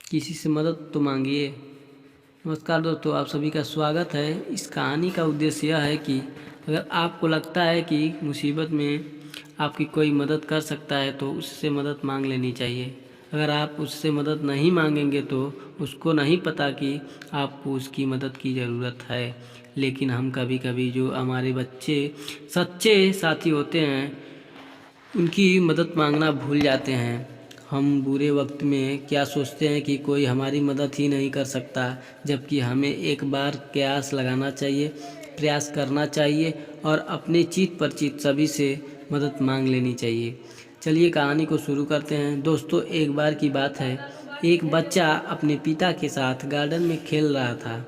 किसी से मदद तो मांगिए। नमस्कार दोस्तों, आप सभी का स्वागत है। इस कहानी का उद्देश्य यह है कि अगर आपको लगता है कि मुसीबत में आपकी कोई मदद कर सकता है तो उससे मदद मांग लेनी चाहिए। अगर आप उससे मदद नहीं मांगेंगे तो उसको नहीं पता कि आपको उसकी मदद की ज़रूरत है। लेकिन हम कभी कभी जो हमारे बच्चे सच्चे साथी होते हैं उनकी मदद मांगना भूल जाते हैं। हम बुरे वक्त में क्या सोचते हैं कि कोई हमारी मदद ही नहीं कर सकता, जबकि हमें एक बार प्रयास करना चाहिए और अपनी चीत पर चीत सभी से मदद मांग लेनी चाहिए। चलिए कहानी को शुरू करते हैं। दोस्तों, एक बार की बात है, एक बच्चा अपने पिता के साथ गार्डन में खेल रहा था।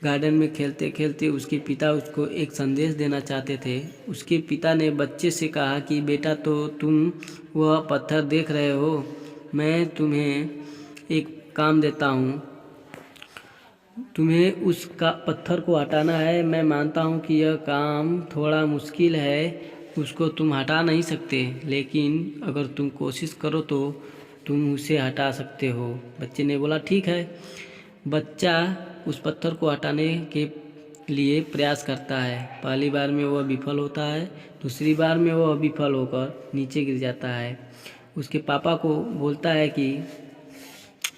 गार्डन में खेलते खेलते उसके पिता उसको एक संदेश देना चाहते थे। उसके पिता ने बच्चे से कहा कि बेटा, तो तुम वह पत्थर देख रहे हो, मैं तुम्हें एक काम देता हूँ। तुम्हें उसका पत्थर को हटाना है। मैं मानता हूँ कि यह काम थोड़ा मुश्किल है, उसको तुम हटा नहीं सकते, लेकिन अगर तुम कोशिश करो तो तुम उसे हटा सकते हो। बच्चे ने बोला ठीक है। बच्चा उस पत्थर को हटाने के लिए प्रयास करता है। पहली बार में वह विफल होता है, दूसरी बार में वह विफल होकर नीचे गिर जाता है। उसके पापा को बोलता है कि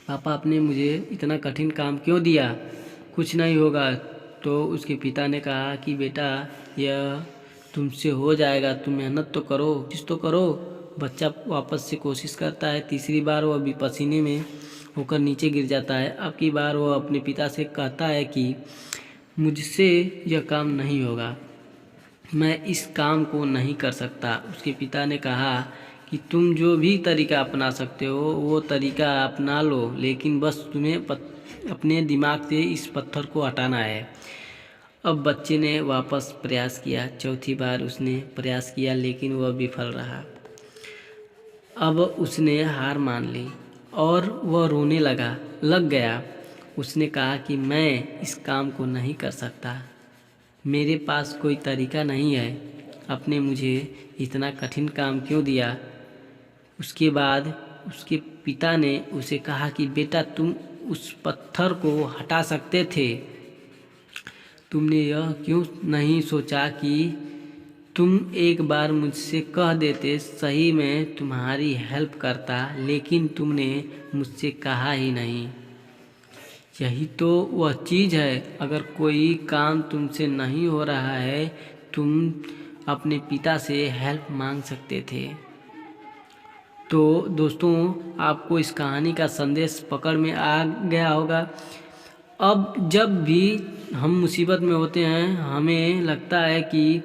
पापा, आपने मुझे इतना कठिन काम क्यों दिया, कुछ नहीं होगा। तो उसके पिता ने कहा कि बेटा, यह तुमसे हो जाएगा, तुम मेहनत तो करो, कोशिश तो करो। बच्चा वापस से कोशिश करता है। तीसरी बार वह भी पसीने में होकर नीचे गिर जाता है। अब की बार वह अपने पिता से कहता है कि मुझसे यह काम नहीं होगा, मैं इस काम को नहीं कर सकता। उसके पिता ने कहा कि तुम जो भी तरीका अपना सकते हो वो तरीका अपना लो, लेकिन बस तुम्हें अपने दिमाग से इस पत्थर को हटाना है। अब बच्चे ने वापस प्रयास किया। चौथी बार उसने प्रयास किया, लेकिन वह विफल रहा। अब उसने हार मान ली और वह रोने लग गया। उसने कहा कि मैं इस काम को नहीं कर सकता, मेरे पास कोई तरीका नहीं है, आपने मुझे इतना कठिन काम क्यों दिया। उसके बाद उसके पिता ने उसे कहा कि बेटा, तुम उस पत्थर को हटा सकते थे, तुमने यह क्यों नहीं सोचा कि तुम एक बार मुझसे कह देते, सही में तुम्हारी हेल्प करता, लेकिन तुमने मुझसे कहा ही नहीं। यही तो वह चीज़ है, अगर कोई काम तुमसे नहीं हो रहा है, तुम अपने पिता से हेल्प मांग सकते थे। तो दोस्तों, आपको इस कहानी का संदेश पकड़ में आ गया होगा। अब जब भी हम मुसीबत में होते हैं, हमें लगता है कि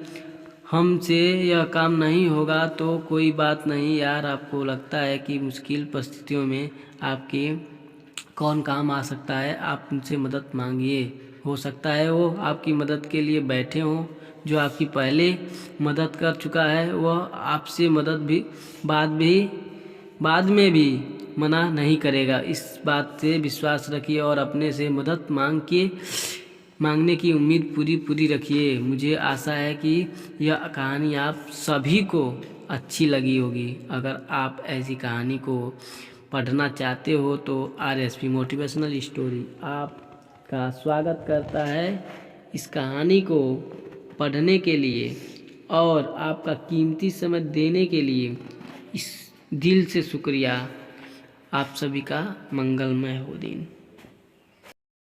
हमसे यह काम नहीं होगा, तो कोई बात नहीं यार। आपको लगता है कि मुश्किल परिस्थितियों में आपके कौन काम आ सकता है, आप उनसे मदद मांगिए। हो सकता है वो आपकी मदद के लिए बैठे हों। जो आपकी पहले मदद कर चुका है वह आपसे मदद भी बाद में भी मना नहीं करेगा। इस बात से विश्वास रखिए और अपने से मदद मांगने की उम्मीद पूरी रखिए। मुझे आशा है कि यह कहानी आप सभी को अच्छी लगी होगी। अगर आप ऐसी कहानी को पढ़ना चाहते हो तो RSP मोटिवेशनल स्टोरी आपका स्वागत करता है इस कहानी को पढ़ने के लिए, और आपका कीमती समय देने के लिए इस दिल से शुक्रिया। आप सभी का मंगलमय हो दिन।